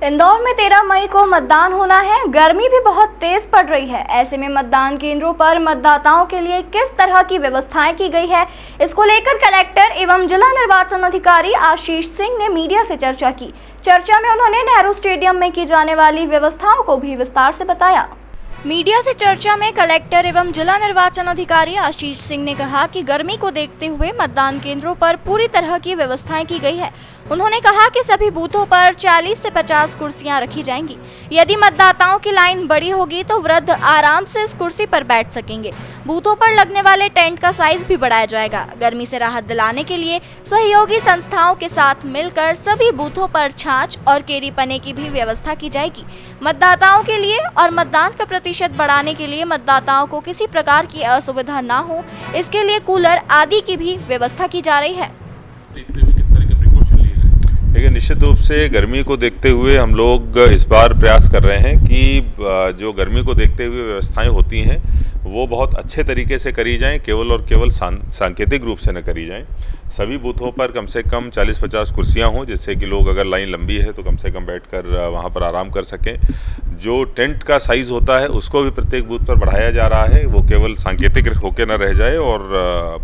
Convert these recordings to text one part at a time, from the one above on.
इंदौर में 13 मई को मतदान होना है। गर्मी भी बहुत तेज पड़ रही है। ऐसे में मतदान केंद्रों पर मतदाताओं के लिए किस तरह की व्यवस्थाएं की गई है, इसको लेकर कलेक्टर एवं जिला निर्वाचन अधिकारी आशीष सिंह ने मीडिया से चर्चा की। चर्चा में उन्होंने नेहरू स्टेडियम में की जाने वाली व्यवस्थाओं को भी विस्तार से बताया। मीडिया से चर्चा में कलेक्टर एवं जिला निर्वाचन अधिकारी आशीष सिंह ने कहा कि गर्मी को देखते हुए मतदान केंद्रों पर पूरी तरह की व्यवस्थाएं की गई है। उन्होंने कहा कि सभी बूथों पर 40 से 50 कुर्सियां रखी जाएंगी। यदि मतदाताओं की लाइन बड़ी होगी तो वृद्ध आराम से इस कुर्सी पर बैठ सकेंगे। बूथों पर लगने वाले टेंट का साइज भी बढ़ाया जाएगा। गर्मी से राहत दिलाने के लिए सहयोगी संस्थाओं के साथ मिलकर सभी बूथों पर छाछ और केरी पने की भी व्यवस्था की जाएगी। मतदाताओं के लिए और मतदान का प्रतिशत बढ़ाने के लिए मतदाताओं को किसी प्रकार की असुविधा न हो, इसके लिए कूलर आदि की भी व्यवस्था की जा रही है। देखिए, निश्चित रूप से गर्मी को देखते हुए हम लोग इस बार प्रयास कर रहे हैं कि जो गर्मी को देखते हुए व्यवस्थाएं होती हैं वो बहुत अच्छे तरीके से करी जाएं, केवल और केवल सांकेतिक रूप से न करी जाएं। सभी बूथों पर कम से कम 40-50 कुर्सियां हों, जिससे कि लोग अगर लाइन लंबी है तो कम से कम बैठकर वहां पर आराम कर सकें। जो टेंट का साइज़ होता है उसको भी प्रत्येक बूथ पर बढ़ाया जा रहा है, वो केवल सांकेतिक होकर न रह जाए और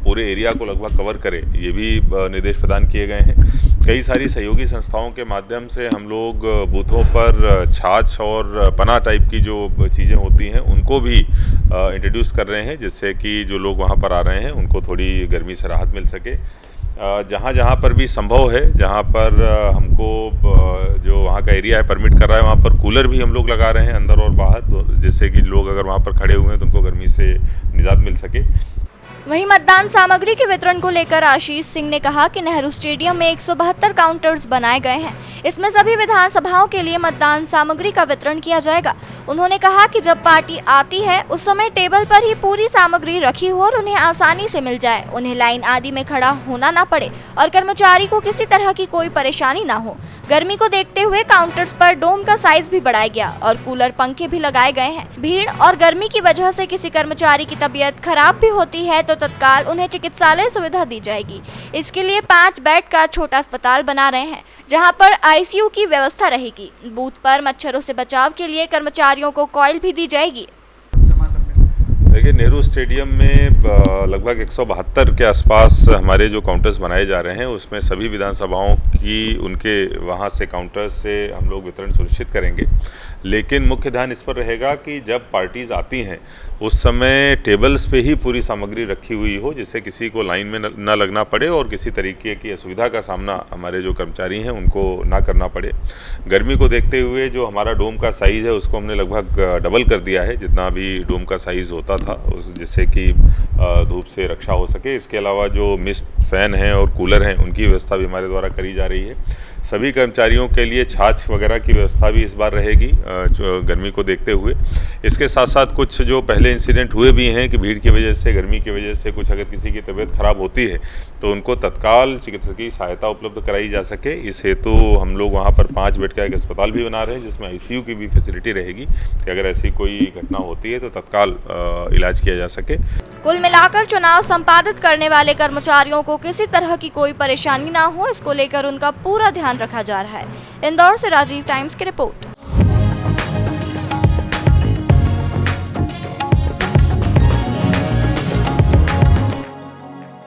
पूरे एरिया को लगभग कवर करे, ये भी निर्देश प्रदान किए गए हैं। कई सारी सहयोगी संस्थाओं के माध्यम से हम लोग बूथों पर छाछ और पना टाइप की जो चीज़ें होती हैं उनको भी इंट्रोड्यूस कर रहे हैं, जिससे कि जो लोग वहाँ पर आ रहे हैं उनको थोड़ी गर्मी से राहत मिल सके। जहाँ पर भी संभव है, जहाँ पर हमको जो वहाँ का एरिया है परमिट कर रहा है, वहाँ पर कूलर भी हम लोग लगा रहे हैं अंदर और बाहर, जिससे कि लोग अगर वहाँ पर खड़े हुए हैं तो उनको गर्मी से निजात मिल सके। वहीं मतदान सामग्री के वितरण को लेकर आशीष सिंह ने कहा कि नेहरू स्टेडियम में 172 काउंटर्स बनाए गए हैं। इसमें सभी विधानसभाओं के लिए मतदान सामग्री का वितरण किया जाएगा। उन्होंने कहा कि जब पार्टी आती है उस समय टेबल पर ही पूरी सामग्री रखी हो और उन्हें आसानी से मिल जाए, उन्हें लाइन आदि में खड़ा होना ना पड़े और कर्मचारी को किसी तरह की कोई परेशानी ना हो। गर्मी को देखते हुए काउंटर्स पर डोम का साइज भी बढ़ाया गया और कूलर पंखे भी लगाए गए हैं। भीड़ और गर्मी की वजह से किसी कर्मचारी की तबीयत खराब भी होती है तो तत्काल उन्हें चिकित्सालय सुविधा दी जाएगी। इसके लिए 5 बेड का छोटा अस्पताल बना रहे हैं, जहां पर आईसीयू की व्यवस्था रहेगी। बूथ पर मच्छरों से बचाव के लिए कर्मचारियों को कॉइल भी दी जाएगी। देखिए, नेहरू स्टेडियम में लगभग 172 के आसपास हमारे जो काउंटर्स बनाए जा रहे हैं उसमें सभी विधानसभाओं की उनके वहाँ से काउंटर्स से हम लोग वितरण सुनिश्चित करेंगे। लेकिन मुख्य ध्यान इस पर रहेगा कि जब पार्टीज़ आती हैं उस समय टेबल्स पे ही पूरी सामग्री रखी हुई हो, जिससे किसी को लाइन में न लगना पड़े और किसी तरीके की असुविधा का सामना हमारे जो कर्मचारी हैं उनको ना करना पड़े। गर्मी को देखते हुए जो हमारा डोम का साइज़ है उसको हमने लगभग डबल कर दिया है, जितना भी डोम का साइज़ होता था, जिससे कि धूप से रक्षा हो सके। इसके अलावा जो मिस्ट फैन हैं और कूलर हैं उनकी व्यवस्था भी हमारे द्वारा करी जा रही है। सभी कर्मचारियों के लिए छाछ वगैरह की व्यवस्था भी इस बार रहेगी जो गर्मी को देखते हुए। इसके साथ साथ कुछ जो पहले इंसिडेंट हुए भी हैं कि भीड़ की वजह से, गर्मी की वजह से कुछ अगर किसी की तबीयत खराब होती है तो उनको तत्काल चिकित्सकीय सहायता उपलब्ध कराई जा सके, इस हेतु हम लोग वहाँ पर 5 बेड का एक अस्पताल भी बना रहे हैं, जिसमें आईसीयू की भी फैसिलिटी रहेगी कि अगर ऐसी कोई घटना होती है तो तत्काल इलाज किया जा सके। कुल मिलाकर चुनाव संपादित करने वाले कर्मचारियों को किसी तरह की कोई परेशानी ना हो, इसको लेकर उनका पूरा ध्यान रखा जा रहा है। इंदौर से राजीव टाइम्स की रिपोर्ट।